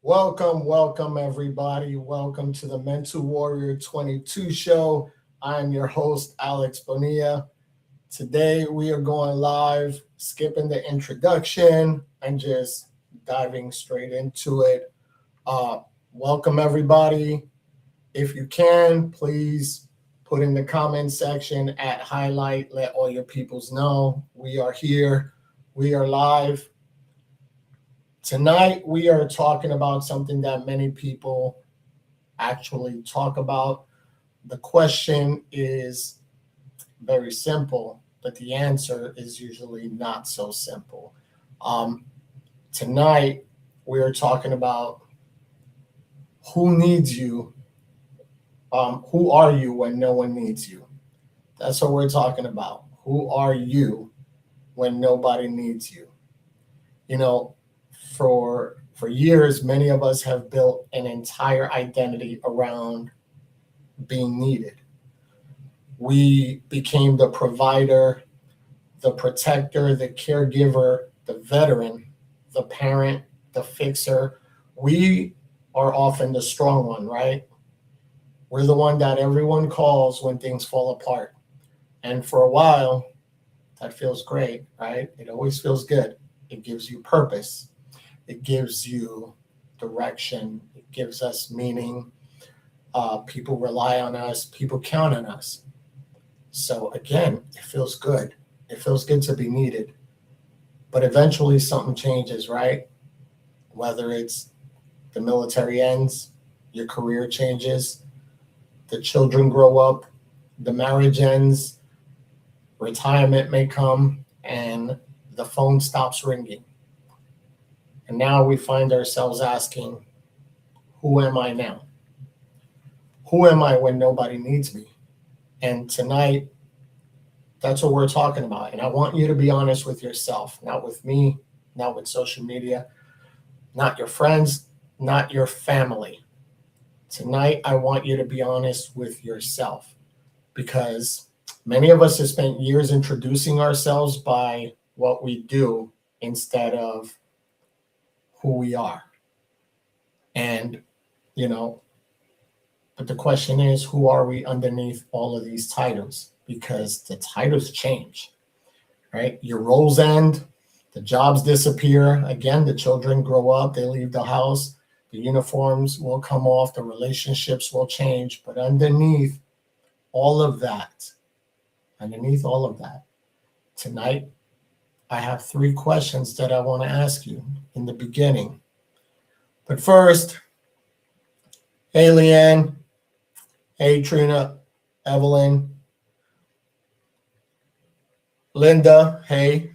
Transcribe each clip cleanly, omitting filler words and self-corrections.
Welcome, everybody. Welcome to the Mental Warrior 22 show. I'm your host, Alex Bonilla. Today, we are going live, skipping the introduction and just diving straight into it. Welcome, everybody. If you can, please put in the comment section at highlight, let all your peoples know we are here, we are live. Tonight, we are talking about something that many people actually talk about. The question is very simple, but the answer is usually not so simple. Tonight, we are talking about who needs you. Who are you when no one needs you? That's what we're talking about. Who are you when nobody needs you? You know, for years, many of us have built an entire identity around being needed. We became the provider, the protector, the caregiver, the veteran, the parent, the fixer. We are often the strong one, right? We're the one that everyone calls when things fall apart. And for a while, that feels great, right? It always feels good. It gives you purpose. It gives you direction. It gives us meaning. People rely on us. People count on us. So again, it feels good. It feels good to be needed. But eventually something changes, right? Whether it's the military ends, your career changes, the children grow up, the marriage ends, retirement may come, and the phone stops ringing. And now we find ourselves asking, who am I now? Who am I when nobody needs me? And tonight, that's what we're talking about. And I want you to be honest with yourself, not with me, not with social media, not your friends, not your family. Tonight, I want you to be honest with yourself, because many of us have spent years introducing ourselves by what we do instead of who we are. And, but the question is, who are we underneath all of these titles? Because the titles change, right? Your roles end, the jobs disappear. Again, the children grow up, they leave the house, the uniforms will come off, the relationships will change. But underneath all of that, tonight, I have 3 questions that I want to ask you in the beginning. But first, hey, Leanne. Hey, Trina, Evelyn, Linda. Hey,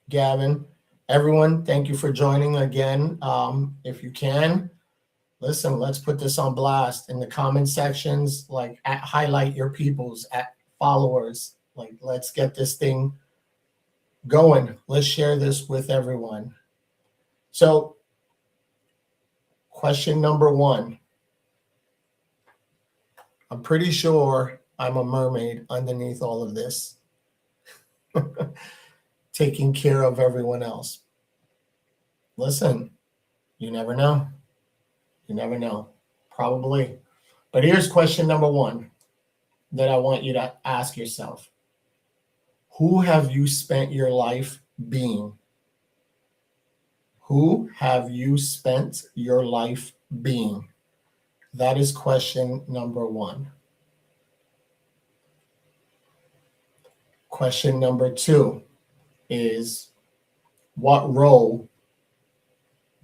Gavin. Everyone, thank you for joining again. If you can, listen, let's put this on blast in the comment sections, highlight your peoples, followers. Let's get this thing going. Let's share this with everyone. So, question number 1. I'm pretty sure I'm a mermaid underneath all of this, taking care of everyone else. Listen, you never know. You never know. Probably. But here's question number 1 that I want you to ask yourself. Who have you spent your life being? Who have you spent your life being? That is question number 1. Question number 2 is, what role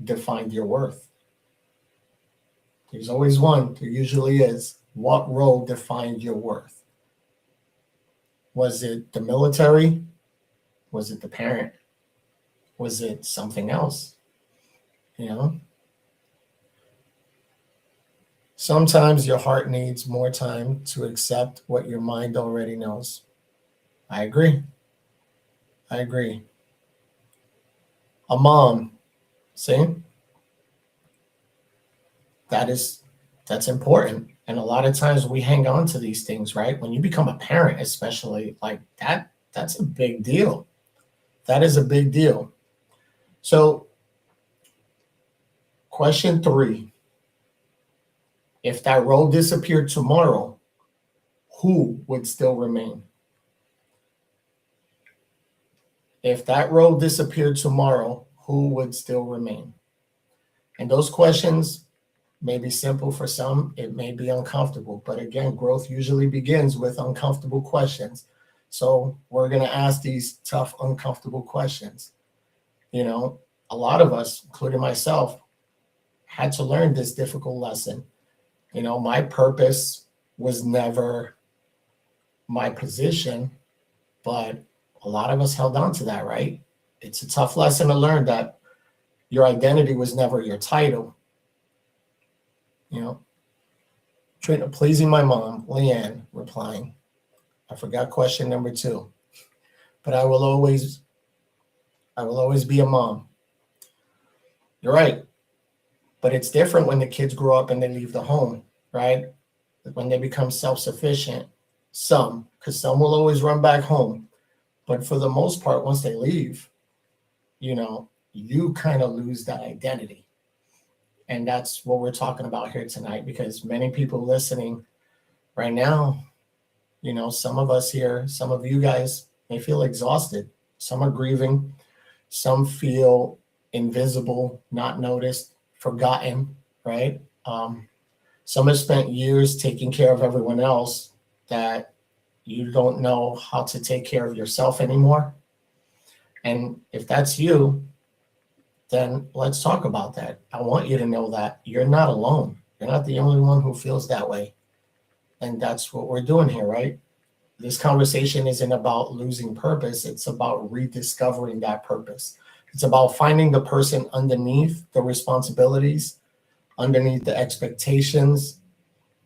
defined your worth? There's always one. There usually is. What role defined your worth? Was it the military? Was it the parent? Was it something else? Sometimes your heart needs more time to accept what your mind already knows. I agree. A mom, see? That's important. And a lot of times we hang on to these things, right? When you become a parent, especially, that's a big deal. That is a big deal. So Question 3. If that role disappeared tomorrow, who would still remain? If that role disappeared tomorrow, who would still remain? And those questions may be simple for some, it may be uncomfortable, but again, growth usually begins with uncomfortable questions. So we're going to ask these tough, uncomfortable questions. You know, a lot of us, including myself, had to learn this difficult lesson. You know, my purpose was never my position, but a lot of us held on to that, right? It's a tough lesson to learn that your identity was never your title. You know, pleasing my mom, Leanne, replying, I forgot question number 2, but I will always be a mom. You're right. But it's different when the kids grow up and they leave the home, right? When they become self-sufficient, because some will always run back home. But for the most part, once they leave, you know, you kind of lose that identity. And that's what we're talking about here tonight, because many people listening right now, you know, some of us here, some of you guys may feel exhausted. Some are grieving. Some feel invisible, not noticed, forgotten, right? Some have spent years taking care of everyone else that you don't know how to take care of yourself anymore. And if that's you, then let's talk about that. I want you to know that you're not alone. You're not the only one who feels that way. And that's what we're doing here, right? This conversation isn't about losing purpose. It's about rediscovering that purpose. It's about finding the person underneath the responsibilities, underneath the expectations,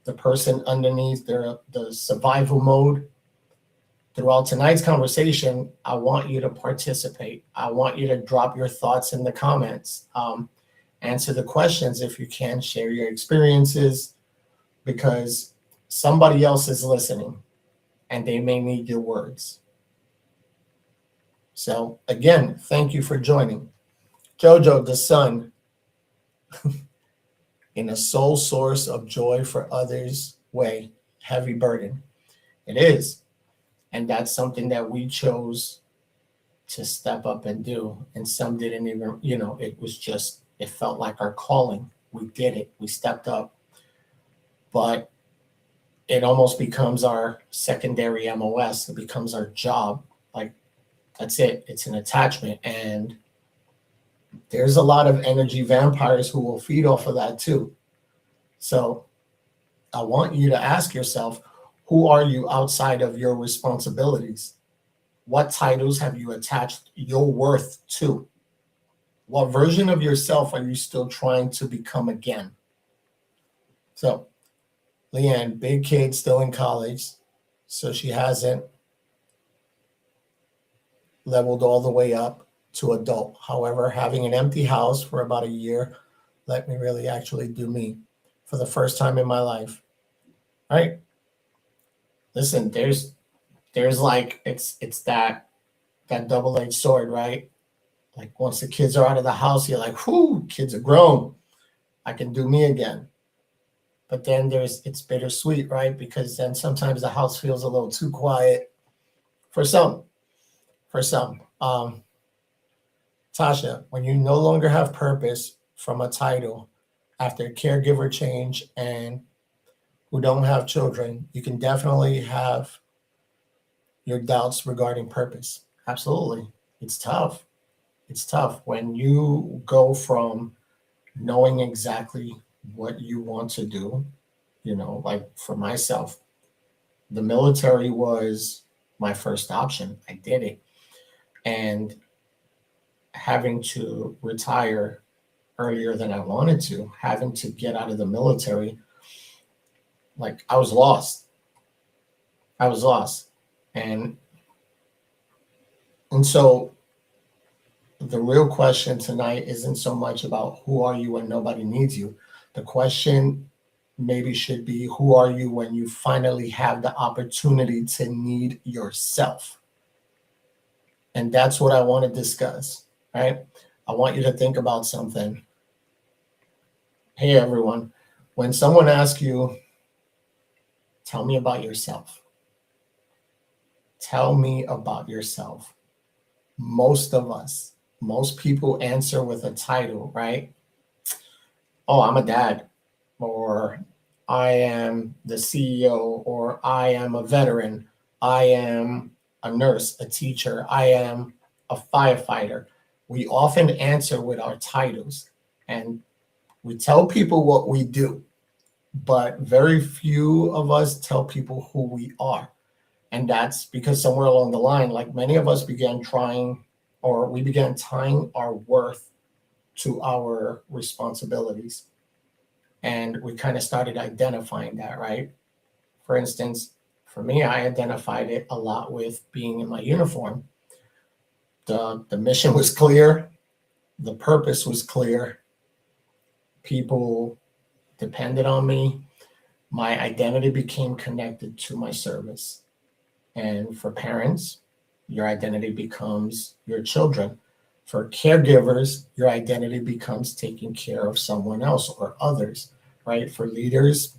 the person underneath the survival mode. Throughout tonight's conversation, I want you to participate. I want you to drop your thoughts in the comments. Answer the questions if you can, share your experiences, because somebody else is listening and they may need your words. So again, thank you for joining. Jojo, the sun, in a sole source of joy for others' way, heavy burden. It is. And that's something that we chose to step up and do. And some didn't even, you know, it felt like our calling. We did it. We stepped up. But it almost becomes our secondary MOS. It becomes our job. Like, that's it. It's an attachment. And there's a lot of energy vampires who will feed off of that too. So I want you to ask yourself, who are you outside of your responsibilities? What titles have you attached your worth to? What version of yourself are you still trying to become again? So, Leanne, big kid, still in college, so she hasn't leveled all the way up to adult. However, having an empty house for about a year let me really actually do me for the first time in my life. Right? Listen, there's like it's that double-edged sword, right? Like once the kids are out of the house, you're like, whoo, kids are grown. I can do me again. But then it's bittersweet, right? Because then sometimes the house feels a little too quiet for some. Tasha, when you no longer have purpose from a title after caregiver change and who don't have children, you can definitely have your doubts regarding purpose. Absolutely. It's tough. It's tough when you go from knowing exactly what you want to do, you know, like for myself, the military was my first option. I did it. And having to retire earlier than I wanted to, having to get out of the military, like I was lost. And so the real question tonight isn't so much about who are you when nobody needs you. The question maybe should be, who are you when you finally have the opportunity to need yourself? And that's what I want to discuss, right? I want you to think about something. Hey everyone, when someone asks you, tell me about yourself, tell me about yourself. Most of us, most people answer with a title, right? Oh, I'm a dad, or I am the CEO, or I am a veteran, I am a nurse, a teacher, I am a firefighter. We often answer with our titles and we tell people what we do, but very few of us tell people who we are. And that's because somewhere along the line, like many of us began trying, or we began tying our worth to our responsibilities. And we kind of started identifying that, right? For instance, for me, I identified it a lot with being in my uniform. The mission was clear, the purpose was clear, people depended on me. My identity became connected to my service. And for parents, your identity becomes your children. For caregivers, your identity becomes taking care of someone else or others, right? For leaders,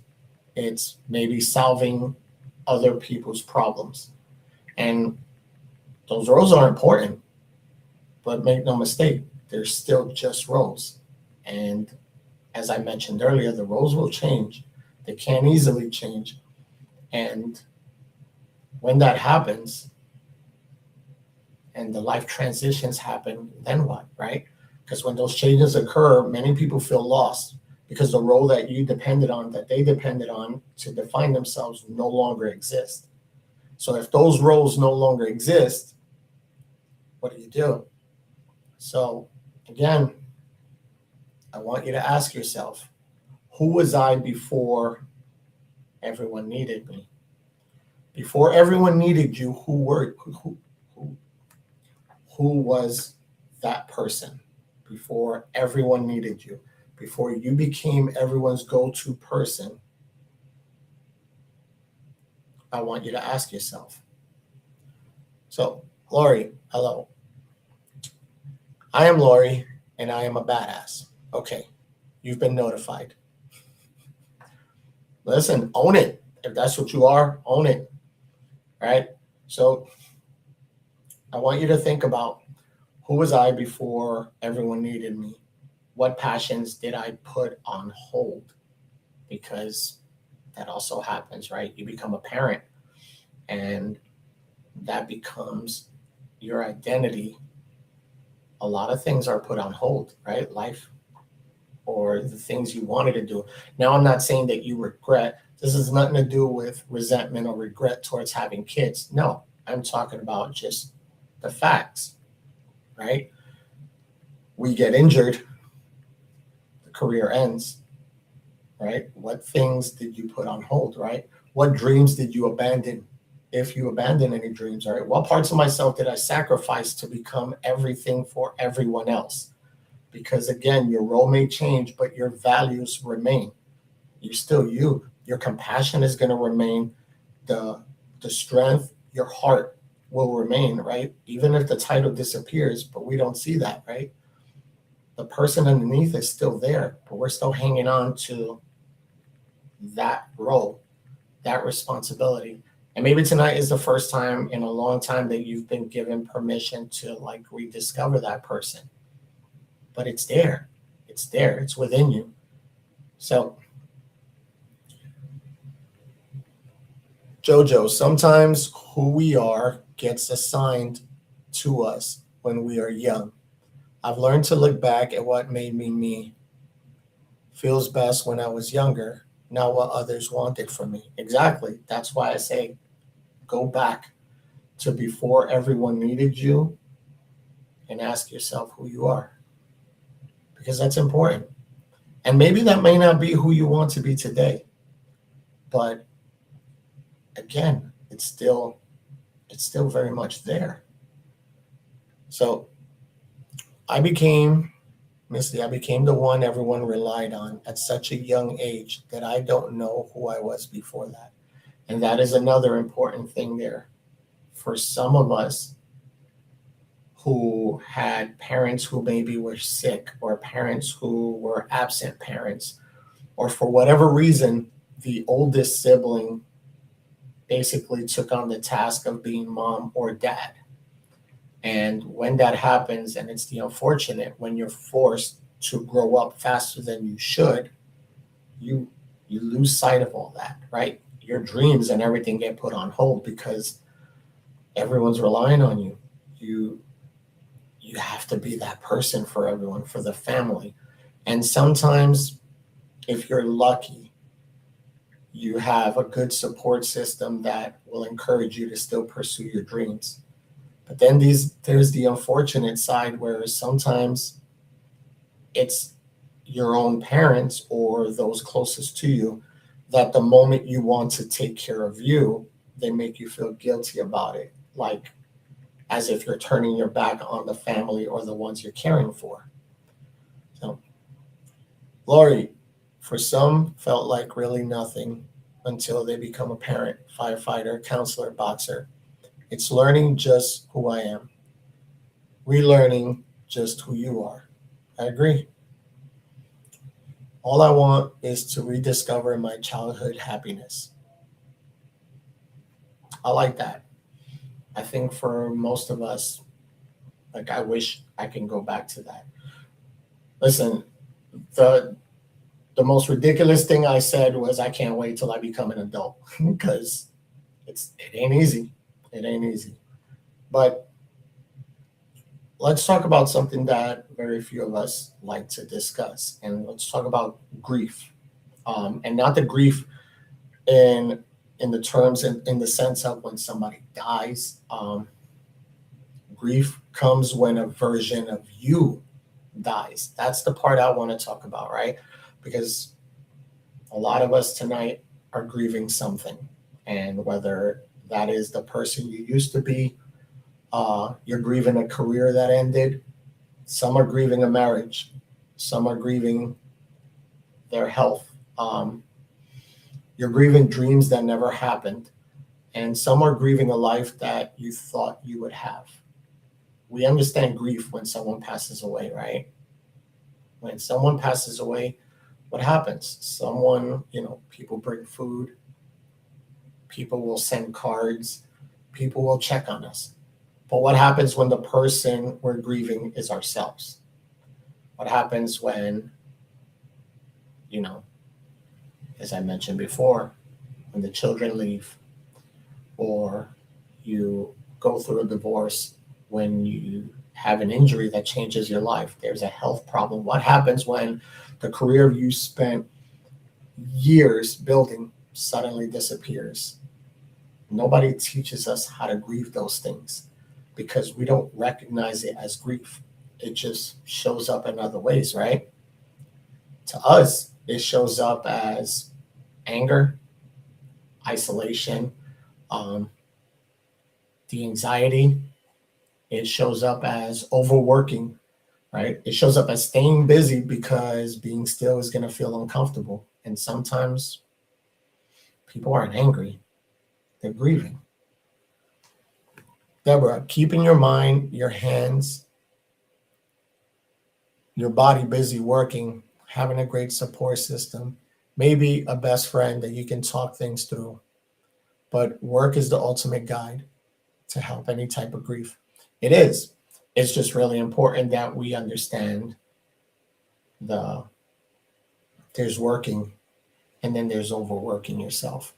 it's maybe solving other people's problems. And those roles are important, but make no mistake, they're still just roles. And as I mentioned earlier, the roles will change. They can't easily change. And when that happens, and the life transitions happen, then what, right? Because when those changes occur, many people feel lost because the role that you depended on, that they depended on to define themselves, no longer exists. So if those roles no longer exist, what do you do? So again, I want you to ask yourself, who was I before everyone needed me? Before everyone needed you, who, who was that person before everyone needed you, before you became everyone's go-to person? I want you to ask yourself. So, Lori, hello. I am Lori and I am a badass. Okay, you've been notified. Listen, own it. If that's what you are, own it. Right? So, I want you to think about, who was I before everyone needed me? What passions did I put on hold? Because that also happens, right? You become a parent and that becomes your identity. A lot of things are put on hold, right? Life or the things you wanted to do. Now, I'm not saying that you regret. This has nothing to do with resentment or regret towards having kids. No, I'm talking about just the facts, right? We get injured, the career ends, right? What things did you put on hold, right? What dreams did you abandon? If you abandon any dreams, right? What parts of myself did I sacrifice to become everything for everyone else? Because again, your role may change, but your values remain. You're still you. Your compassion is going to remain. The the strength, your heart will remain, right? Even if the title disappears, but we don't see that, right? The person underneath is still there, but we're still hanging on to that role, that responsibility. And maybe tonight is the first time in a long time that you've been given permission to like rediscover that person. But it's there. It's there. It's within you. So, Jojo, sometimes who we are gets assigned to us when we are young. I've learned to look back at what made me me. Feels best when I was younger, not what others wanted from me. Exactly. That's why I say go back to before everyone needed you and ask yourself who you are, because that's important. And maybe that may not be who you want to be today, but again, it's still very much there. So I became Misty, I became the one everyone relied on at such a young age that I don't know who I was before that. And that is another important thing there. For some of us who had parents who maybe were sick or parents who were absent parents or for whatever reason, the oldest sibling basically took on the task of being mom or dad. And when that happens, and it's the unfortunate, when you're forced to grow up faster than you should, you you lose sight of all that, right? Your dreams and everything get put on hold because everyone's relying on you. You you have to be that person for everyone, for the family. And sometimes, if you're lucky, you have a good support system that will encourage you to still pursue your dreams. But then there's the unfortunate side where sometimes it's your own parents or those closest to you that the moment you want to take care of you, they make you feel guilty about it, like as if you're turning your back on the family or the ones you're caring for. So, Lori, for some, felt like really nothing until they become a parent, firefighter, counselor, boxer. It's learning just who I am, relearning just who you are. I agree. All I want is to rediscover my childhood happiness. I like that. I think for most of us, like I wish I can go back to that. Listen, the the most ridiculous thing I said was I can't wait till I become an adult because it ain't easy. It ain't easy. But let's talk about something that very few of us like to discuss, and let's talk about grief, and not the grief in the terms in the sense of when somebody dies. Grief comes when a version of you dies. That's the part I want to talk about, right? Because a lot of us tonight are grieving something, and whether that is the person you used to be, you're grieving a career that ended. Some are grieving a marriage. Some are grieving their health. You're grieving dreams that never happened. And some are grieving a life that you thought you would have. We understand grief when someone passes away, right? When someone passes away, what happens? Someone, people bring food, people will send cards, people will check on us. But what happens when the person we're grieving is ourselves? What happens when, you know, as I mentioned before, when the children leave, or you go through a divorce, when you have an injury that changes your life, there's a health problem. What happens when the career you spent years building suddenly disappears? Nobody teaches us how to grieve those things because we don't recognize it as grief. It just shows up in other ways, right? To us, it shows up as anger, isolation, um, the anxiety. It shows up as overworking, right? It shows up as staying busy because being still is going to feel uncomfortable. And sometimes people aren't angry, they're grieving. Deborah, keeping your mind, your hands, your body busy working, having a great support system, maybe a best friend that you can talk things through. But work is the ultimate guide to help any type of grief. It is. It's just really important that we understand the there's working and then there's overworking yourself.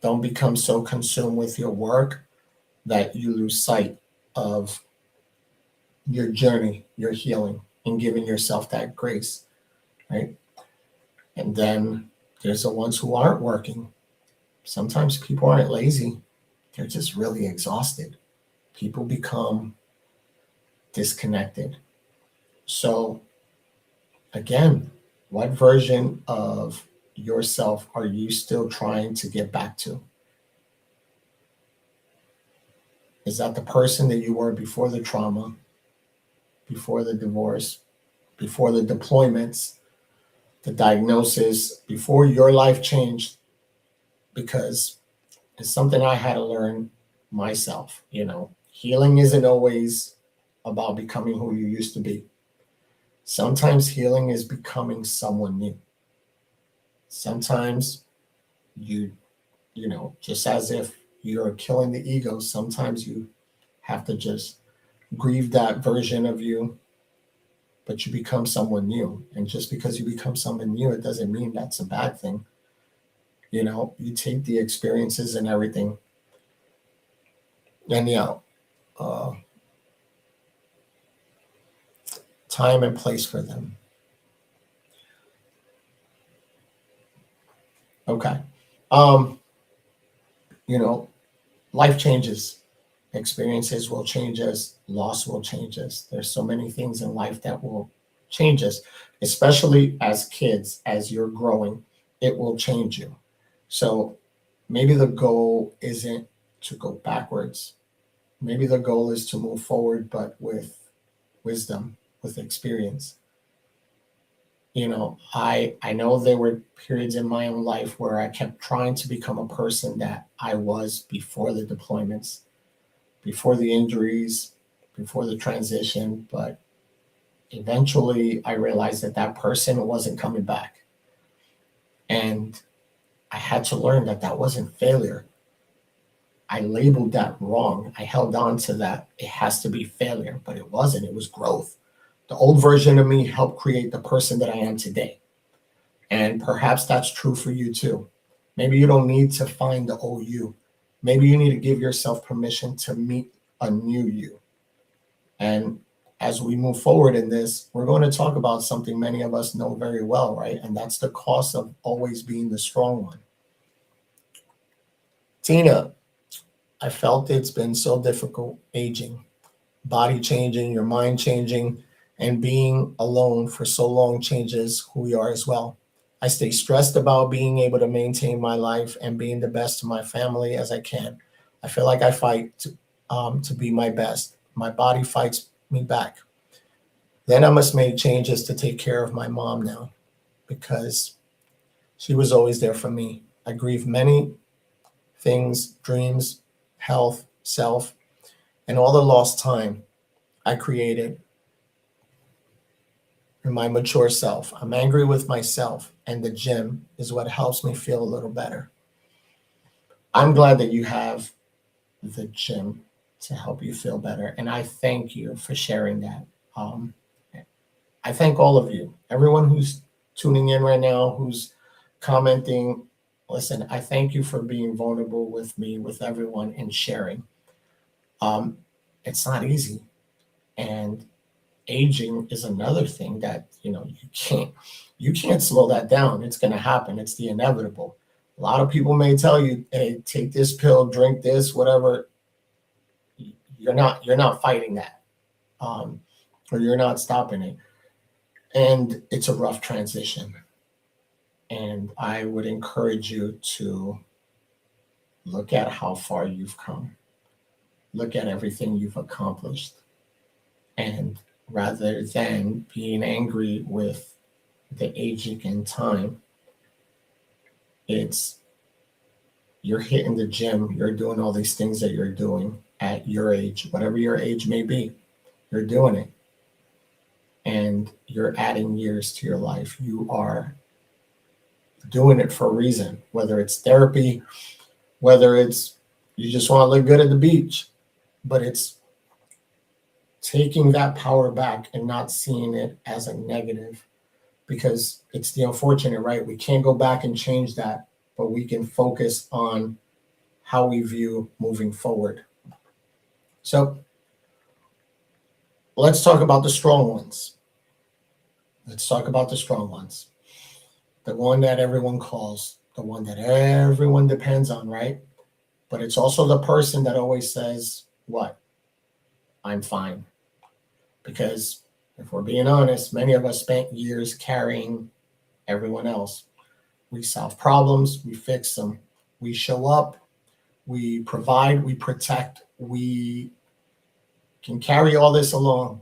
Don't become so consumed with your work that you lose sight of your journey, your healing, and giving yourself that grace, right? And then there's the ones who aren't working. Sometimes people aren't lazy, they're just really exhausted. People become disconnected. So, again, what version of yourself are you still trying to get back to? Is that the person that you were before the trauma, before the divorce, before the deployments, the diagnosis, before your life changed? Because it's something I had to learn myself. Healing isn't always about becoming who you used to be. Sometimes healing is becoming someone new. Sometimes you, just as if you're killing the ego, sometimes you have to just grieve that version of you, but you become someone new. And just because you become someone new, it doesn't mean that's a bad thing. You take the experiences and everything, and uh, time and place for them. Okay. Um, you know, Life changes. Experiences will change us. Loss will change us. There's so many things in life that will change us, especially as kids, as you're growing, it will change you. So maybe the goal isn't to go backwards. Maybe the goal is to move forward, but with wisdom, with experience. I know there were periods in my own life where I kept trying to become a person that I was before the deployments, before the injuries, before the transition, but eventually I realized that that person wasn't coming back. And I had to learn that that wasn't failure. I labeled that wrong. I held on to that. It has to be failure, but it wasn't. It was growth. The old version of me helped create the person that I am today. And perhaps that's true for you too. Maybe you don't need to find the old you. Maybe you need to give yourself permission to meet a new you. And as we move forward in this, we're going to talk about something many of us know very well, right? And that's the cost of always being the strong one. Tina, I felt it's been so difficult aging, body changing, your mind changing, and being alone for so long changes who we are as well. I stay stressed about being able to maintain my life and being the best to my family as I can. I feel like I fight to be my best. My body fights me back. Then I must make changes to take care of my mom now because she was always there for me. I grieve many things, dreams, health, self, and all the lost time I created in my mature self. I'm angry with myself, and the gym is what helps me feel a little better. I'm glad that you have the gym to help you feel better, and I thank you for sharing that. Um, I thank all of you, everyone who's tuning in right now, who's commenting. Listen, I thank you for being vulnerable with me, with everyone, and sharing. Um, it's not easy, and aging is another thing that you can't slow that down. It's going to happen. It's the inevitable. A lot of people may tell you, hey, take this pill, drink this, whatever. You're not fighting that, um, or you're not stopping it. And it's a rough transition. And I would encourage you to look at how far you've come, look at everything you've accomplished, and rather than being angry with the aging in time, it's you're hitting the gym, you're doing all these things that you're doing at your age, whatever your age may be, you're doing it. And you're adding years to your life. You are doing it for a reason, whether it's therapy, whether it's you just want to look good at the beach, but it's taking that power back and not seeing it as a negative because it's the unfortunate, right? We can't go back and change that, but we can focus on how we view moving forward. So let's talk about the strong ones. Let's talk about the strong ones. The one that everyone calls, the one that everyone depends on, right? But it's also the person that always says, what? I'm fine. Because if we're being honest, many of us spent years carrying everyone else. We solve problems, we fix them, we show up, we provide, we protect, we can carry all this alone,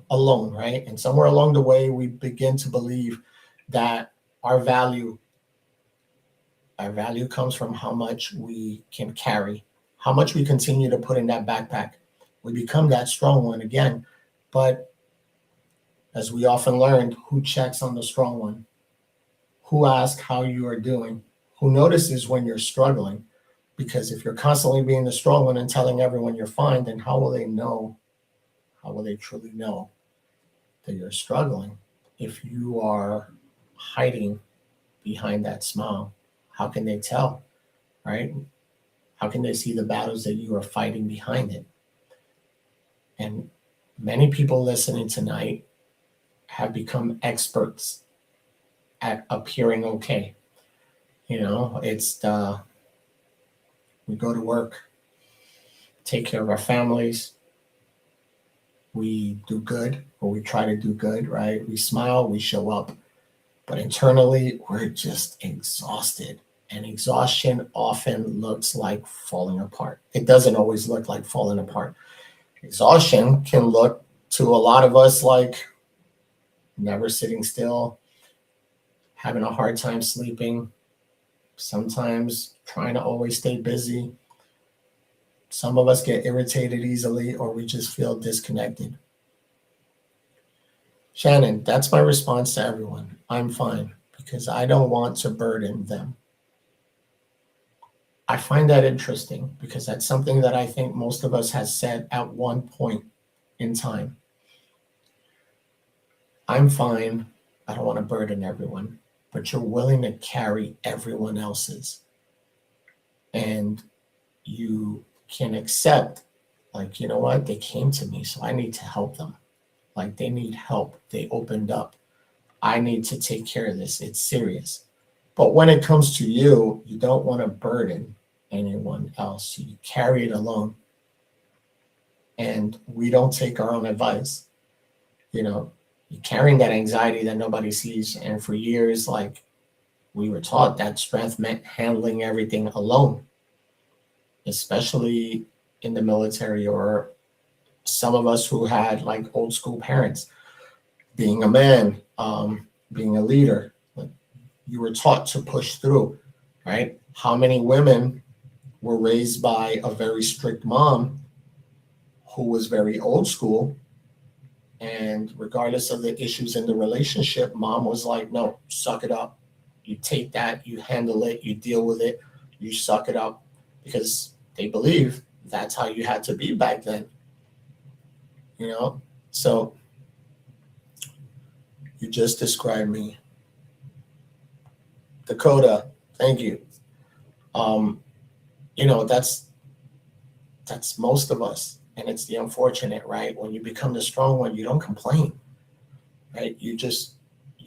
right? And somewhere along the way, we begin to believe that our value, our value comes from how much we can carry, how much we continue to put in that backpack. We become that strong one again. But as we often learned, who checks on the strong one? Who asks how you are doing? Who notices when you're struggling? Because if you're constantly being the strong one and telling everyone you're fine, then how will they know? How will they truly know that you're struggling if you are hiding behind that smile? How can they tell, right? How can they see the battles that you are fighting behind it? And many people listening tonight have become experts at appearing okay. You know, we go to work, take care of our families, we do good, or we try to do good, right? We smile, we show up, but internally we're just exhausted. And exhaustion often looks like falling apart. It doesn't always look like falling apart. Exhaustion can look to a lot of us like never sitting still, having a hard time sleeping, sometimes trying to always stay busy. Some of us get irritated easily, or we just feel disconnected. Shannon, that's my response to everyone. I'm fine because I don't want to burden them. I find that interesting because that's something that I think most of us has said at one point in time. I'm fine. I don't want to burden everyone, but you're willing to carry everyone else's. And you can accept, like, you know what? They came to me, so I need to help them. Like, they need help. They opened up. I need to take care of this. It's serious. But when it comes to you, you don't want to burden anyone else. So you carry it alone. And we don't take our own advice. You know, you're carrying that anxiety that nobody sees. And for years, like, we were taught that strength meant handling everything alone, especially in the military, or some of us who had like old school parents. Being a man, being a leader, like, you were taught to push through, right? How many women were raised by a very strict mom who was very old school, and regardless of the issues in the relationship, mom was like, no, suck it up. You take that, you handle it, you deal with it, you suck it up, because they believe that's how you had to be back then, you know? So you just described me. Dakota, thank you. Um, you know, that's most of us. And it's the unfortunate, right? When you become the strong one, you don't complain, right? You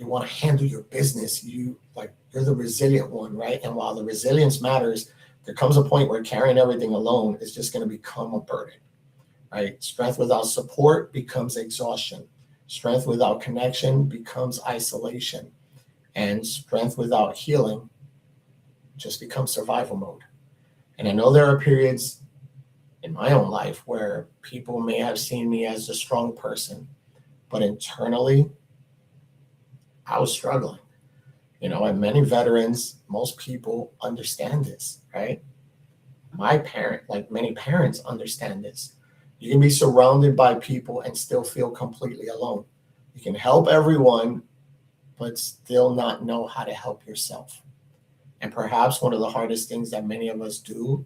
want to handle your business. You're the resilient one, right? And while the resilience matters, there comes a point where carrying everything alone is just going to become a burden, right? Strength without support becomes exhaustion. Strength without connection becomes isolation. And strength without healing just becomes survival mode. And I know there are periods in my own life where people may have seen me as a strong person, but internally, I was struggling. You know, and many veterans, most people understand this, right? My parent, like many parents, understand this. You can be surrounded by people and still feel completely alone. You can help everyone, but still not know how to help yourself. And perhaps one of the hardest things that many of us do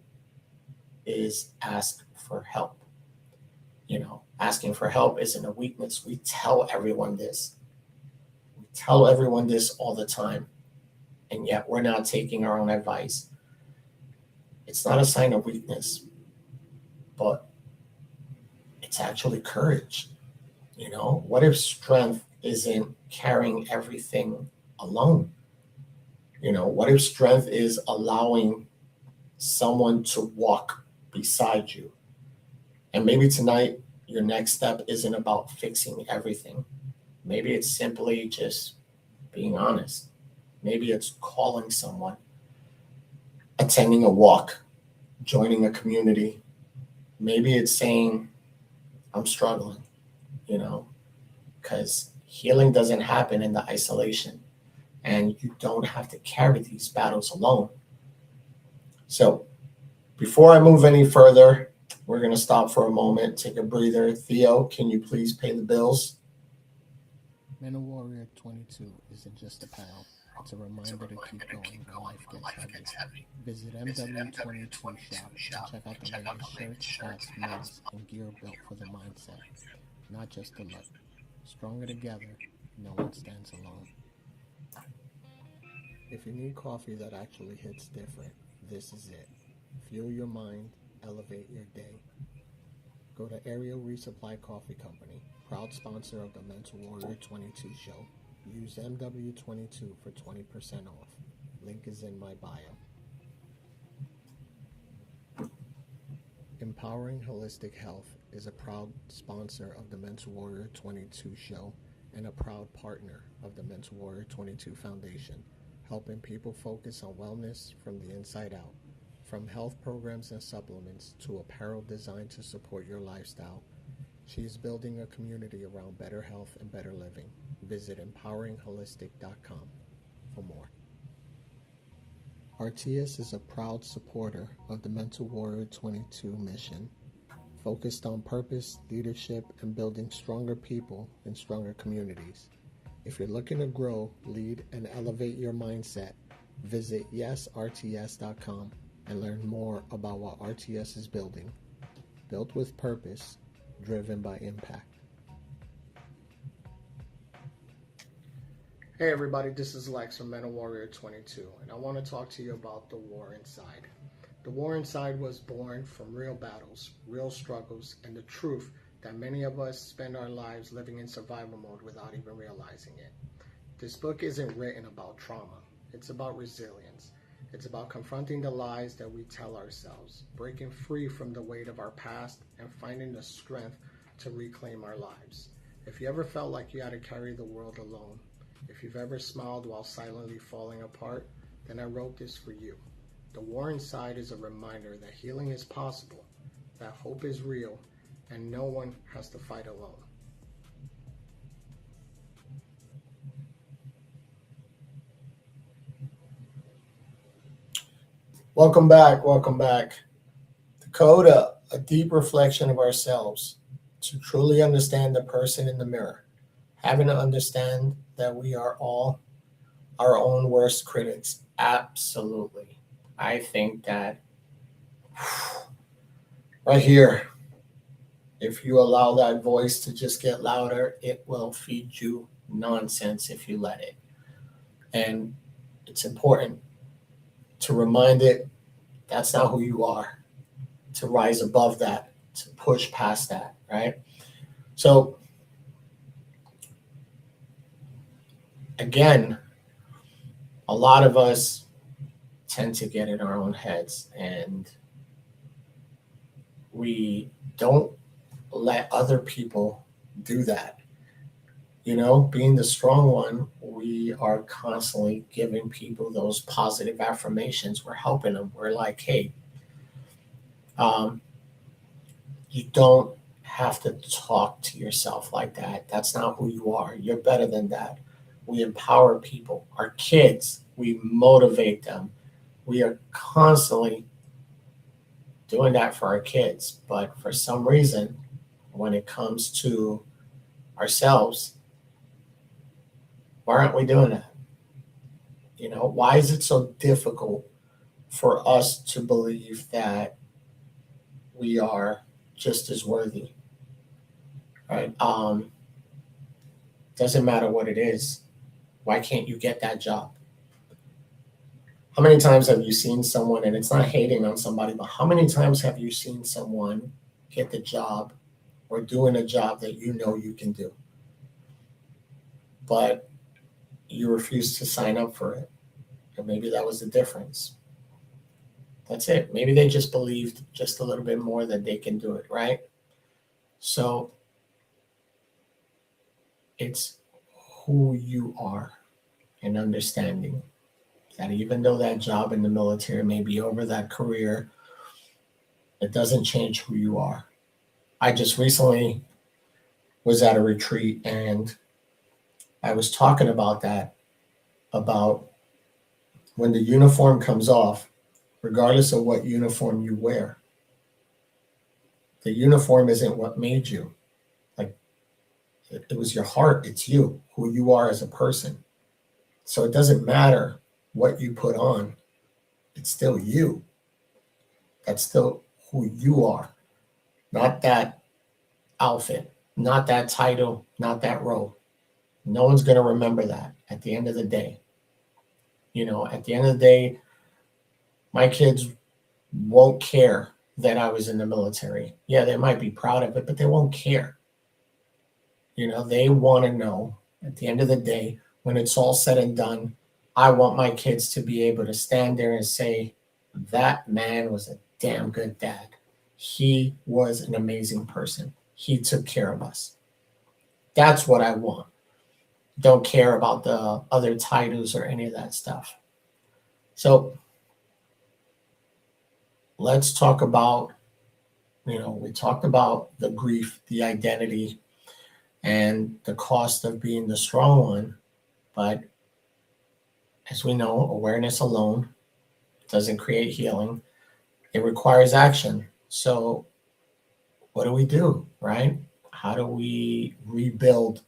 is ask for help. You know, asking for help isn't a weakness. We tell everyone this. We tell everyone this all the time, and yet we're not taking our own advice. It's not a sign of weakness, but it's actually courage. You know, what if strength isn't carrying everything alone? You know, what if strength is allowing someone to walk beside you? And maybe tonight, your next step isn't about fixing everything. Maybe it's simply just being honest. Maybe it's calling someone, attending a walk, joining a community. Maybe it's saying, I'm struggling, you know, because healing doesn't happen in the isolation, and you don't have to carry these battles alone. So before I move any further, we're going to stop for a moment, take a breather. Theo, can you please pay the bills? Man of Warrior 22 isn't just a pound. It's a reminder to keep going when life gets heavy. Visit MW22 Shop and check out the latest shirts, hats, mugs, and gear built for the mindset, not just the look. Stronger together, no one stands alone. If you need coffee that actually hits different, this is it. Fuel your mind, elevate your day. Go to Aerial Resupply Coffee Company, proud sponsor of the Mental Warrior 22 show. Use MW22 for 20% off. Link is in my bio. Empowering Holistic Health is a proud sponsor of the Mental Warrior 22 show and a proud partner of the Mental Warrior 22 Foundation, helping people focus on wellness from the inside out. From health programs and supplements to apparel designed to support your lifestyle, she is building a community around better health and better living. Visit empoweringholistic.com for more. RTS is a proud supporter of the Mental Warrior 22 mission, focused on purpose, leadership, and building stronger people and stronger communities. If you're looking to grow, lead, and elevate your mindset, visit yesrts.com and learn more about what RTS is building. Built with purpose, driven by impact. Hey everybody, this is Lex from Mental Warrior 22, and I want to talk to you about the war inside. The war inside was born from real battles, real struggles, and the truth that many of us spend our lives living in survival mode without even realizing it. This book isn't written about trauma. It's about resilience. It's about confronting the lies that we tell ourselves, breaking free from the weight of our past, and finding the strength to reclaim our lives. If you ever felt like you had to carry the world alone, if you've ever smiled while silently falling apart, then I wrote this for you. The War Inside is a reminder that healing is possible, that hope is real, and no one has to fight alone. Welcome back. Welcome back. Dakota, a deep reflection of ourselves to truly understand the person in the mirror, having to understand that we are all our own worst critics. Absolutely. I think that right here, if you allow that voice to just get louder, it will feed you nonsense if you let it. And it's important to remind it that's not who you are, to rise above that, to push past that, right? So, again, a lot of us tend to get in our own heads and we don't let other people do that. You know, being the strong one, we are constantly giving people those positive affirmations. We're helping them. We're like, hey, um, you don't have to talk to yourself like that. That's not who you are. You're better than that. We empower people, our kids, we motivate them. We are constantly doing that for our kids. But for some reason, when it comes to ourselves, why aren't we doing that? You know, why is it so difficult for us to believe that we are just as worthy, right? Doesn't matter what it is. Why can't you get that job? How many times have you seen someone, and it's not hating on somebody, but how many times have you seen someone get the job or doing a job that you know you can do, but you refuse to sign up for it? And maybe that was the difference. That's it. Maybe they just believed just a little bit more that they can do it, right? So it's who you are and understanding that even though that job in the military may be over, that career, it doesn't change who you are. I just recently was at a retreat and I was talking about that, about when the uniform comes off, regardless of what uniform you wear, the uniform isn't what made you. Like it was your heart, it's you, who you are as a person. So it doesn't matter what you put on, it's still you. That's still who you are, not that outfit, not that title, not that role. No one's going to remember that at the end of the day. At the end of the day, my kids won't care that I was in the military. Yeah, they might be proud of it, but they won't care. They want to know at the end of the day, when it's all said and done, I want my kids to be able to stand there and say, that man was a damn good dad. He was an amazing person. He took care of us. That's what I want. Don't care about the other titles or any of that stuff. So let's talk about, we talked about the grief, the identity, and the cost of being the strong one. But as we know, awareness alone doesn't create healing. It requires action. So what do we do, right? How do we rebuild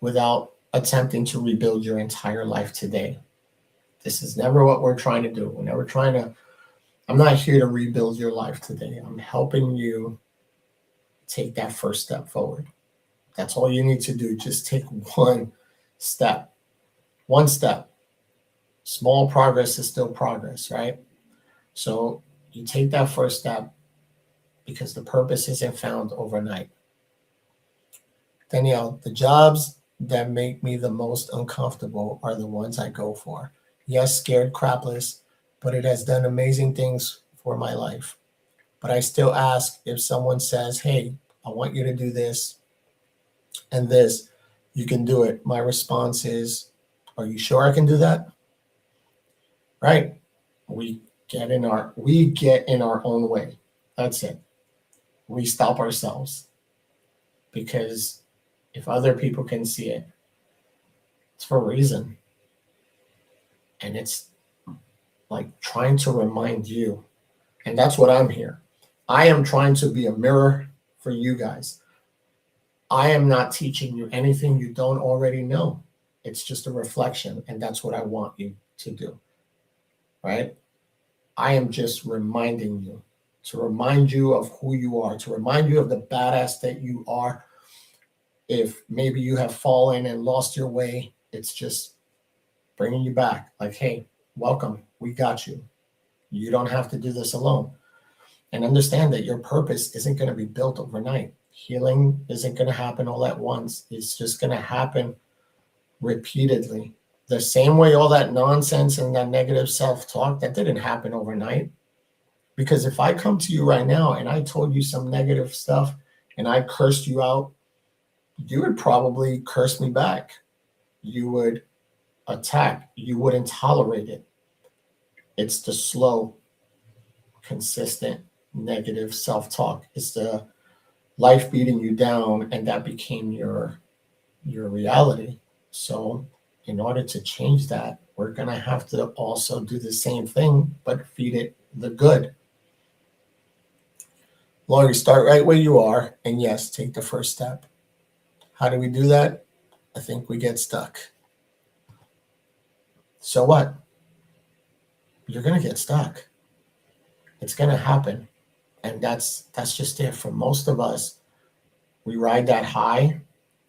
without attempting to rebuild your entire life today? This is never what we're trying to do. We're never trying to, I'm not here to rebuild your life today. I'm helping you take that first step forward. That's all you need to do. Just take one step. One step. Small progress is still progress, right? So you take that first step because the purpose isn't found overnight. Danielle, the jobs that make me the most uncomfortable are the ones I go for. Yes, scared crapless, but it has done amazing things for my life. But I still ask, if someone says, hey, I want you to do this and this, you can do it. My response is, are you sure I can do that? Right? We get in our own way. That's it. We stop ourselves because if other people can see it, it's for a reason. And it's like trying to remind you. And that's what I'm here. I am trying to be a mirror for you guys. I am not teaching you anything you don't already know. It's just a reflection. And that's what I want you to do. Right? I am just reminding you, to remind you of who you are, to remind you of the badass that you are. If maybe you have fallen and lost your way, it's just bringing you back. Like, hey, welcome. We got you. You don't have to do this alone. And understand that your purpose isn't going to be built overnight. Healing isn't going to happen all at once. It's just going to happen repeatedly. The same way all that nonsense and that negative self-talk, that didn't happen overnight. Because if I come to you right now and I told you some negative stuff and I cursed you out, you would probably curse me back. You would attack. You wouldn't tolerate it. It's the slow, consistent, negative self-talk. It's the life beating you down, and that became your reality. So in order to change that, we're gonna have to also do the same thing, but feed it the good. Laurie, start right where you are, and yes, take the first step. How do we do that? I think we get stuck. So what? You're gonna get stuck. It's gonna happen. And that's just it. For most of us, we ride that high,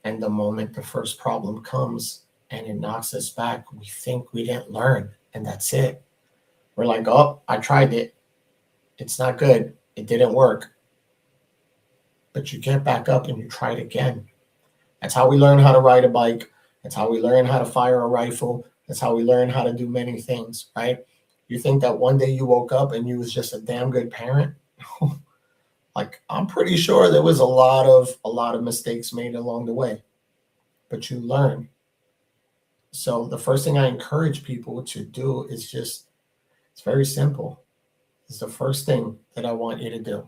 and the moment the first problem comes and it knocks us back, we think we didn't learn, and that's it. We're like, oh, I tried it. It's not good. It didn't work. But you get back up and you try it again. That's how we learn how to ride a bike. That's how we learn how to fire a rifle. That's how we learn how to do many things, right? You think that one day you woke up and you was just a damn good parent? Like, I'm pretty sure there was a lot of mistakes made along the way, but you learn. So the first thing I encourage people to do is just, it's very simple. It's the first thing that I want you to do.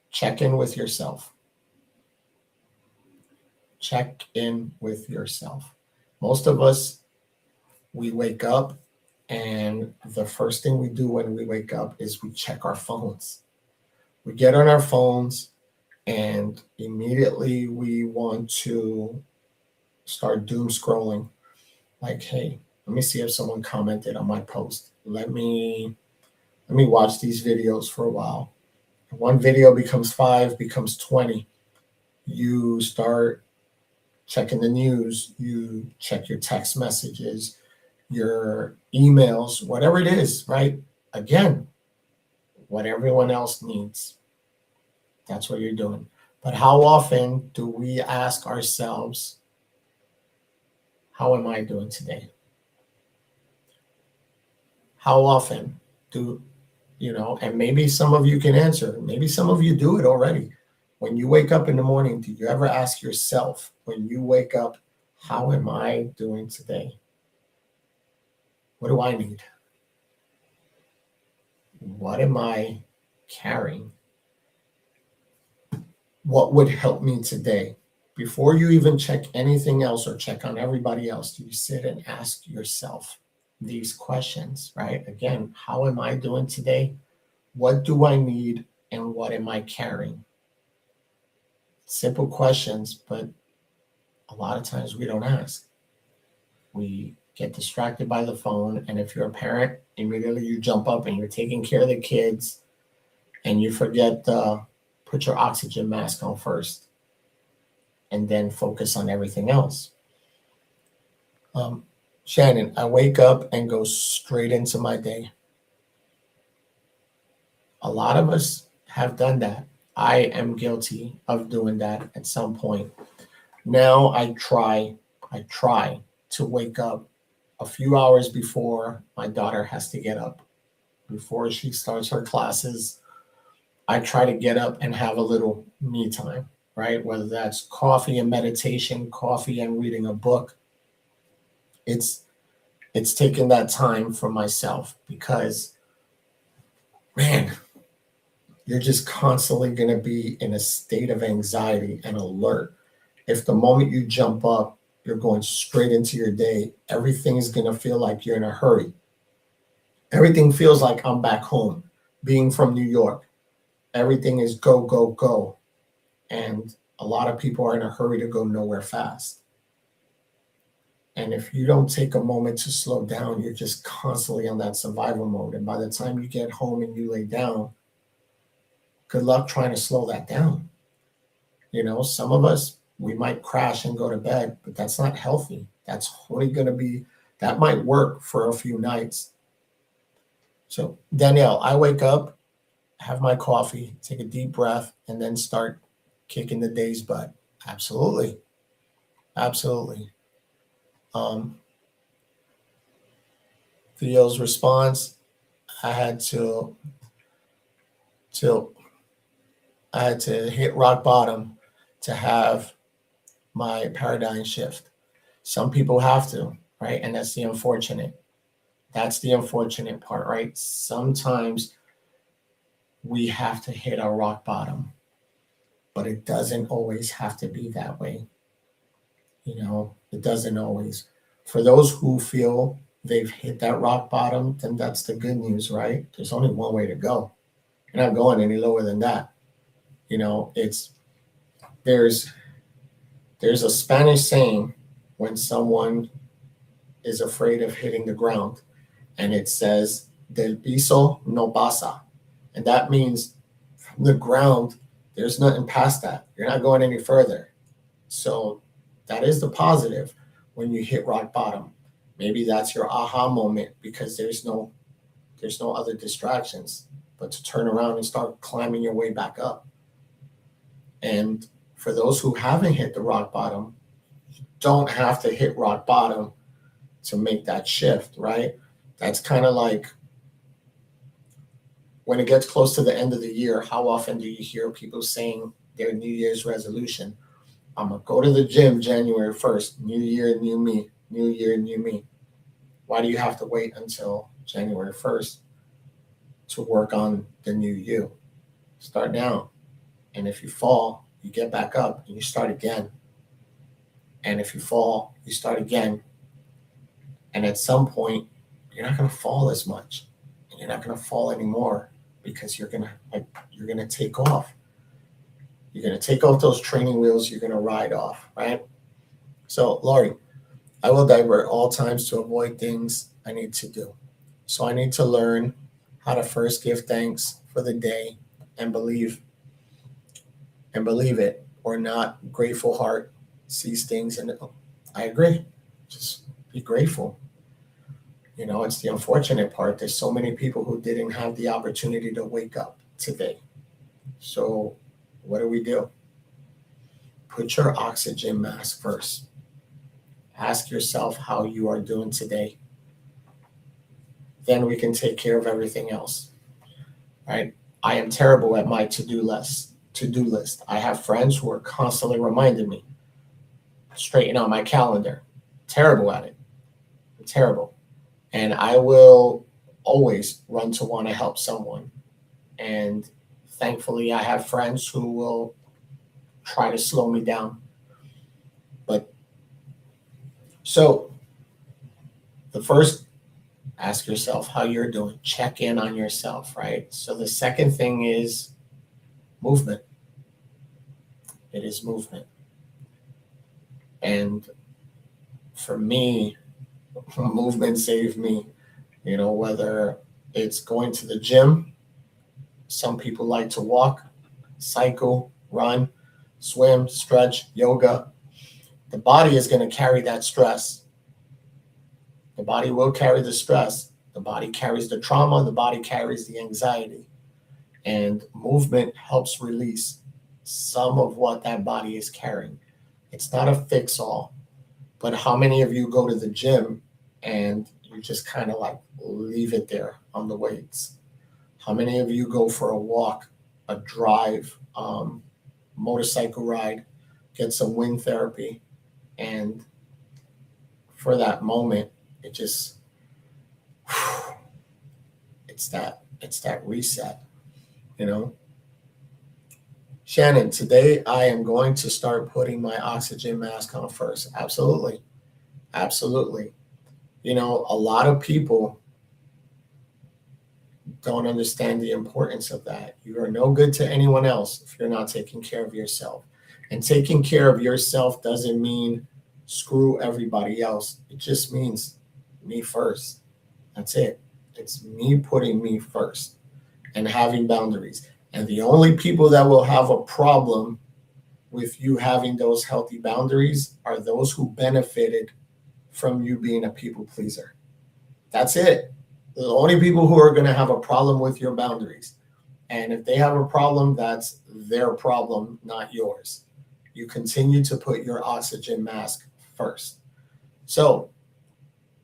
Check in with yourself. Check in with yourself. Most of us, we wake up, and the first thing we do when we wake up is we check our phones. We get on our phones, and immediately we want to start doom scrolling. Like, hey, let me see if someone commented on my post. Let me watch these videos for a while. One video becomes 5, becomes 20. You start checking the news, you check your text messages, your emails, whatever it is, right? Again, what everyone else needs. That's what you're doing. But how often do we ask ourselves, how am I doing today? How often do and maybe some of you can answer, maybe some of you do it already. When you wake up in the morning, do you ever ask yourself, when you wake up, how am I doing today? What do I need? What am I carrying? What would help me today? Before you even check anything else or check on everybody else, do you sit and ask yourself these questions, right? Again, how am I doing today? What do I need? And what am I carrying? Simple questions, but a lot of times we don't ask. We get distracted by the phone. And if you're a parent, immediately you jump up and you're taking care of the kids and you forget to put your oxygen mask on first and then focus on everything else. Um, Shannon, I wake up and go straight into my day. A lot of us have done that. I am guilty of doing that at some point. Now I try to wake up a few hours before my daughter has to get up. Before she starts her classes, I try to get up and have a little me time, right? Whether that's coffee and meditation, coffee and reading a book. It's it's taking that time for myself because man, you're just constantly going to be in a state of anxiety and alert. If the moment you jump up, you're going straight into your day, everything is going to feel like you're in a hurry. Everything feels like I'm back home. Being from New York, everything is go, go, go. And a lot of people are in a hurry to go nowhere fast. And if you don't take a moment to slow down, you're just constantly on that survival mode. And by the time you get home and you lay down, good luck trying to slow that down. Some of us, we might crash and go to bed, but that's not healthy. That's only going to be, that might work for a few nights. So, Danielle, I wake up, have my coffee, take a deep breath, and then start kicking the day's butt. Absolutely. Absolutely. Um, Theo's response, I had to I had to hit rock bottom to have my paradigm shift. Some people have to, right? And that's the unfortunate. That's the unfortunate part, right? Sometimes we have to hit our rock bottom, but it doesn't always have to be that way. It doesn't always. For those who feel they've hit that rock bottom, then that's the good news, right? There's only one way to go. You're not going any lower than that. It's there's there's a Spanish saying when someone is afraid of hitting the ground, and it says del piso no pasa, and that means from the ground there's nothing past that. You're not going any further. So that is the positive when you hit rock bottom. Maybe that's your aha moment because there's no other distractions but to turn around and start climbing your way back up. And for those who haven't hit the rock bottom, don't have to hit rock bottom to make that shift, right? That's kind of like when it gets close to the end of the year, how often do you hear people saying their New Year's resolution? I'm going to go to the gym January 1st. New year, new me. New year, new me. Why do you have to wait until January 1st to work on the new you? Start now. And if you fall, you get back up and you start again. And if you fall, you start again. And at some point, you're not going to fall as much. And you're not going to fall anymore because you're going to take off. You're going to take off those training wheels. You're going to ride off, right? So, Laurie, I will divert all times to avoid things I need to do. So I need to learn how to first give thanks for the day and believe it or not. Grateful heart sees things, and I agree. Just be grateful. It's the unfortunate part. There's so many people who didn't have the opportunity to wake up today. So what do? Put your oxygen mask first. Ask yourself how you are doing today. Then we can take care of everything else. Right? I am terrible at my to-do list. I have friends who are constantly reminding me, straighten out my calendar. Terrible at it. I'm terrible. And I will always run to want to help someone. And thankfully, I have friends who will try to slow me down. But so the first, ask yourself how you're doing. Check in on yourself, right? So the second thing is movement. It is movement. And for me, movement saved me. Whether it's going to the gym, some people like to walk, cycle, run, swim, stretch, yoga. The body is going to carry that stress. The body will carry the stress. The body carries the trauma. The body carries the anxiety. And movement helps release some of what that body is carrying. It's not a fix all, but how many of you go to the gym and you just kind of like leave it there on the weights? How many of you go for a walk, a drive, motorcycle ride, get some wind therapy, and for that moment, it just it's that reset, you know. Shannon, today I am going to start putting my oxygen mask on first. Absolutely, absolutely. A lot of people don't understand the importance of that. You are no good to anyone else if you're not taking care of yourself. And taking care of yourself doesn't mean screw everybody else. It just means me first. That's it. It's me putting me first and having boundaries. And the only people that will have a problem with you having those healthy boundaries are those who benefited from you being a people pleaser. That's it. The only people who are going to have a problem with your boundaries. And if they have a problem, that's their problem, not yours. You continue to put your oxygen mask first. So,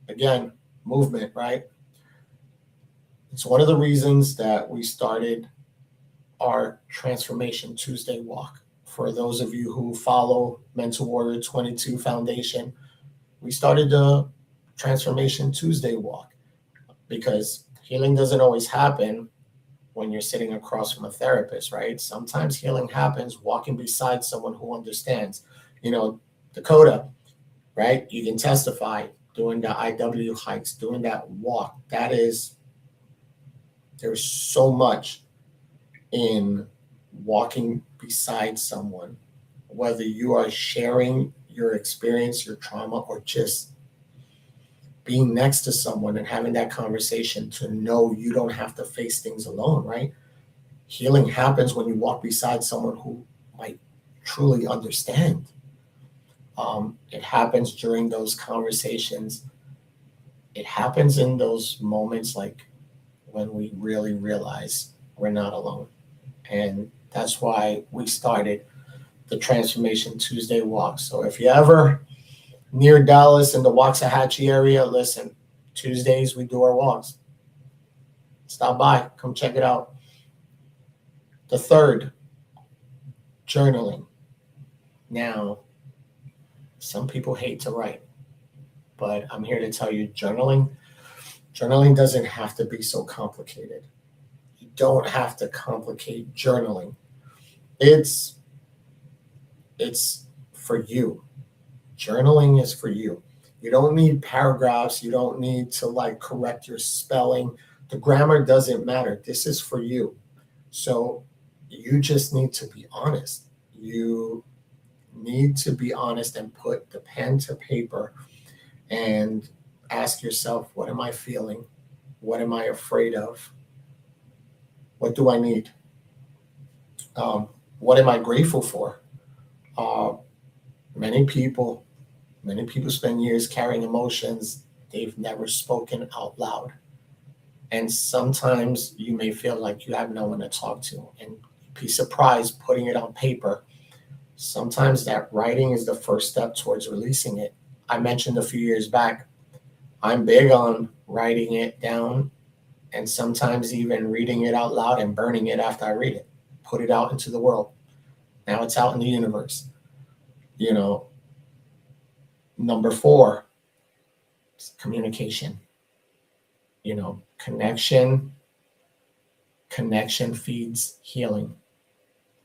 again, movement, right? It's one of the reasons that we started our Transformation Tuesday walk. For those of you who follow Mental Warrior 22 Foundation, we started the Transformation Tuesday walk because healing doesn't always happen when you're sitting across from a therapist, right? Sometimes healing happens walking beside someone who understands. Dakota, right? You can testify doing the IW hikes, doing that walk. There's so much in walking beside someone, whether you are sharing your experience, your trauma, or just being next to someone and having that conversation to know you don't have to face things alone, right? Healing happens when you walk beside someone who might truly understand. It happens during those conversations. It happens in those moments like when we really realize we're not alone. And that's why we started the Transformation Tuesday walk. So if you ever near Dallas in the Waxahachie area, listen, Tuesdays we do our walks. Stop by, come check it out. The third, journaling. Now, some people hate to write, but I'm here to tell you journaling doesn't have to be so complicated. You don't have to complicate journaling. It's for you. Journaling is for you. You don't need paragraphs. You don't need to correct your spelling. The grammar doesn't matter. This is for you. So you just need to be honest. You need to be honest and put the pen to paper and ask yourself, what am I feeling? What am I afraid of? What do I need? Um, what am I grateful for? Uh, many people, many people spend years carrying emotions they've never spoken out loud. And sometimes you may feel like you have no one to talk to. And be surprised putting it on paper. Sometimes that writing is the first step towards releasing it. I mentioned a few years back, I'm big on writing it down and sometimes even reading it out loud and burning it after I read it. Put it out into the world. Now it's out in the universe. You know, number four, communication. Connection. Connection feeds healing.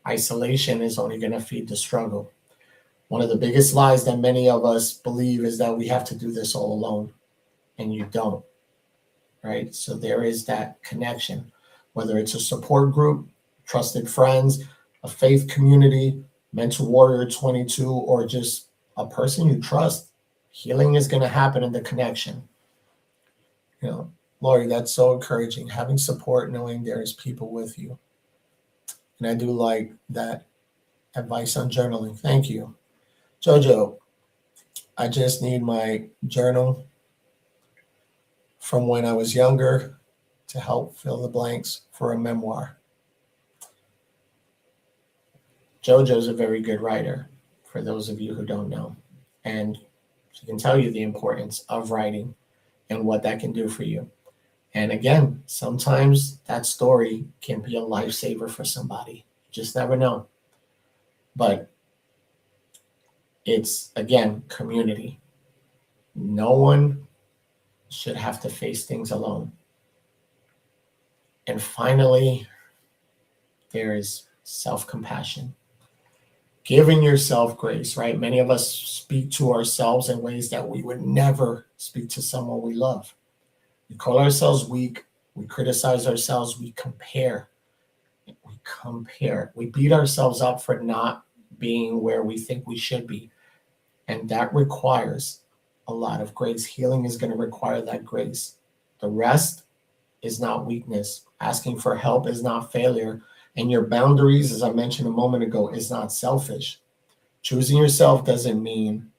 Isolation is only going to feed the struggle. One of the biggest lies that many of us believe is that we have to do this all alone, and you don't, right? So there is that connection, whether it's a support group, trusted friends, a faith community, Mental Warrior 22, or just a person you trust. Healing is going to happen in the connection. Lori, that's so encouraging. Having support, knowing there's people with you. And I do like that advice on journaling. Thank you. Jojo, I just need my journal from when I was younger to help fill the blanks for a memoir. Jojo's a very good writer, for those of you who don't know. And she can tell you the importance of writing and what that can do for you. And again, sometimes that story can be a lifesaver for somebody. You just never know. But it's, again, community. No one should have to face things alone. And finally, there is self-compassion. Giving yourself grace, right? Many of us speak to ourselves in ways that we would never speak to someone we love. We call ourselves weak. We criticize ourselves. We compare. We beat ourselves up for not being where we think we should be. And that requires a lot of grace. Healing is going to require that grace. The rest is not weakness. Asking for help is not failure. And your boundaries, as I mentioned a moment ago, is not selfish. Choosing yourself doesn't mean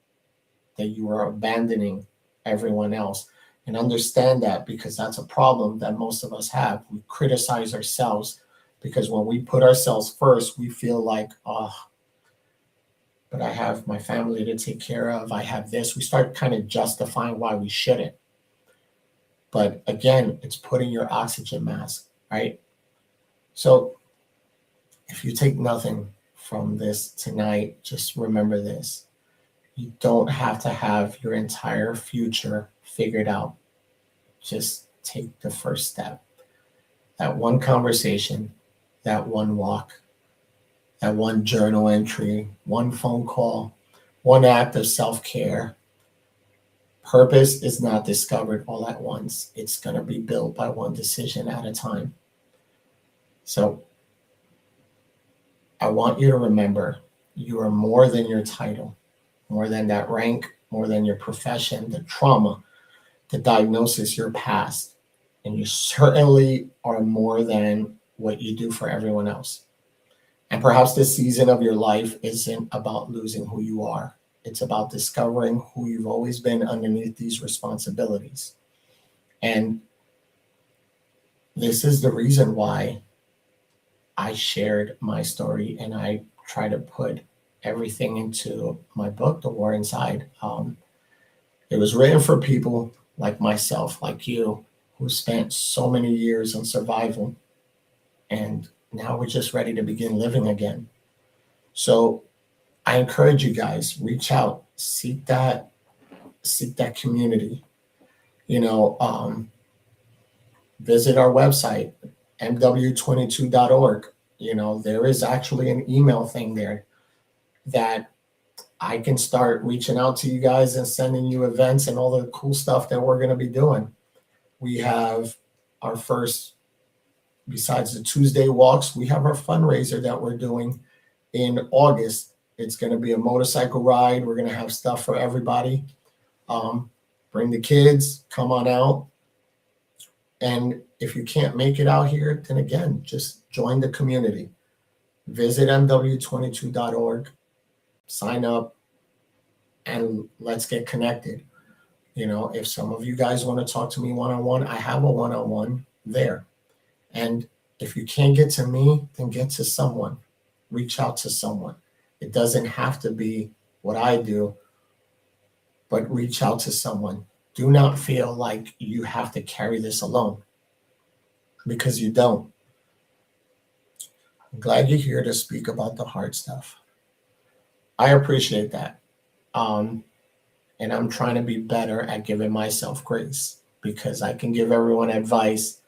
that you are abandoning everyone else. And understand that, because that's a problem that most of us have. We criticize ourselves because when we put ourselves first, we feel like, oh, but I have my family to take care of. I have this. We start kind of justifying why we shouldn't. But again, it's putting your oxygen mask, right? So if you take nothing from this tonight, just remember this. You don't have to have your entire future figured out. Just take the first step. That one conversation, that one walk, that one journal entry, one phone call, one act of self-care. Purpose is not discovered all at once. It's going to be built by one decision at a time. So I want you to remember, you are more than your title, more than that rank, more than your profession, the trauma, the diagnosis, your past. And you certainly are more than what you do for everyone else. And perhaps this season of your life isn't about losing who you are. It's about discovering who you've always been underneath these responsibilities. And this is the reason why I shared my story and I try to put everything into my book, The War Inside. It was written for people like myself, like you, who spent so many years in survival. And now we're just ready to begin living again. So I encourage you guys, reach out, seek that community. Visit our website, mw22.org. There is actually an email thing there that I can start reaching out to you guys and sending you events and all the cool stuff that we're going to be doing. We have our first, besides the Tuesday walks, we have our fundraiser that we're doing in August. It's going to be a motorcycle ride. We're going to have stuff for everybody. Bring the kids, come on out. And if you can't make it out here, then again, just join the community. Visit mw22.org, sign up, and let's get connected. If some of you guys want to talk to me one-on-one, I have a one-on-one there. And if you can't get to me, then get to someone. Reach out to someone. It doesn't have to be what I do, but reach out to someone. Do not feel like you have to carry this alone, because you don't. I'm glad you're here to speak about the hard stuff. I appreciate that. And I'm trying to be better at giving myself grace, because I can give everyone advice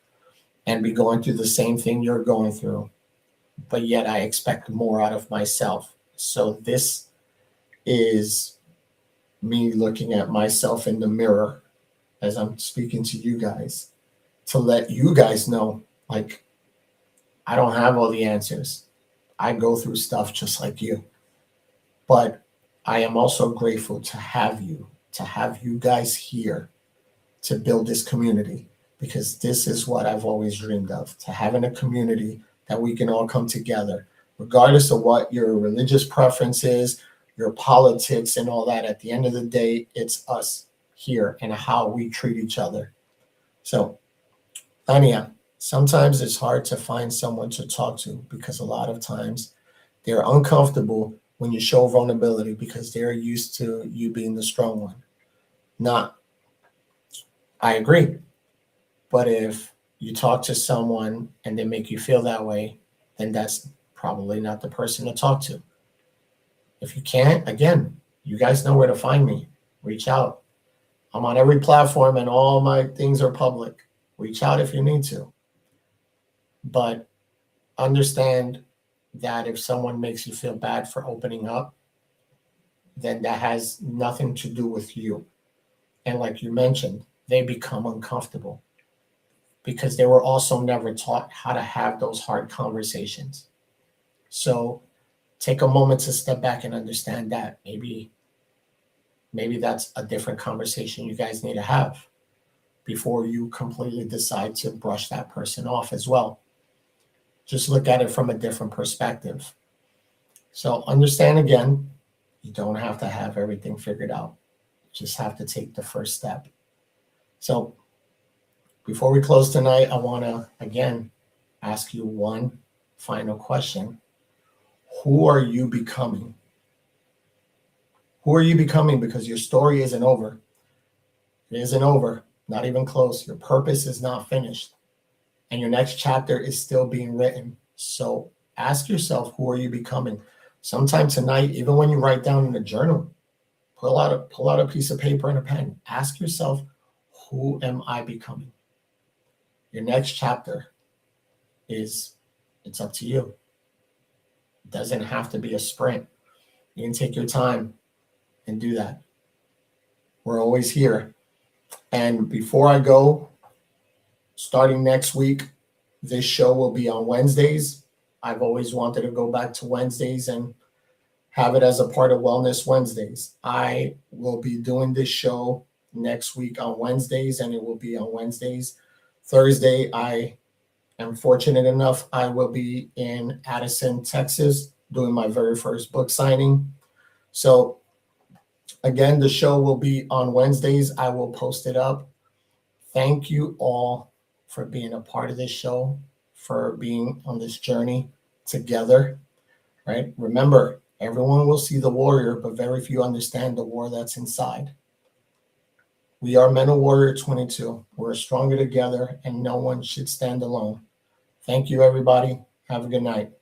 and be going through the same thing you're going through, but yet I expect more out of myself. So this is me looking at myself in the mirror as I'm speaking to you guys, to let you guys know, like, I don't have all the answers. I go through stuff just like you. But I am also grateful to have you guys here to build this community, because this is what I've always dreamed of, to having a community that we can all come together, regardless of what your religious preference is, your politics and all that. At the end of the day, it's us here and how we treat each other. So, Anya, sometimes it's hard to find someone to talk to, because a lot of times they're uncomfortable when you show vulnerability, because they're used to you being the strong one. I agree. But if you talk to someone and they make you feel that way, then that's probably not the person to talk to. If you can't, again, you guys know where to find me. Reach out. I'm on every platform and all my things are public. Reach out if you need to. But understand that if someone makes you feel bad for opening up, then that has nothing to do with you. And like you mentioned, they become uncomfortable because they were also never taught how to have those hard conversations. So take a moment to step back and understand that maybe that's a different conversation you guys need to have before you completely decide to brush that person off as well. Just look at it from a different perspective. So understand, again, you don't have to have everything figured out. You just have to take the first step. So before we close tonight, I want to, again, ask you one final question. Who are you becoming? Who are you becoming? Because your story isn't over. It isn't over, not even close. Your purpose is not finished. And your next chapter is still being written. So ask yourself, who are you becoming? Sometime tonight, even when you write down in a journal, pull out a piece of paper and a pen. Ask yourself, who am I becoming? Your next chapter it's up to you. It doesn't have to be a sprint. You can take your time and do that. We're always here. And before I go, starting next week, this show will be on Wednesdays. I've always wanted to go back to Wednesdays and have it as a part of Wellness Wednesdays. I will be doing this show next week on Wednesdays, and it will be on Wednesdays. Thursday, I am fortunate enough, I will be in Addison, Texas, doing my very first book signing. So again, the show will be on Wednesdays. I will post it up. Thank you all for being a part of this show, for being on this journey together, right? Remember, everyone will see the warrior, but very few understand the war that's inside. We are Men of Warrior 22. We're stronger together, and no one should stand alone. Thank you, everybody. Have a good night.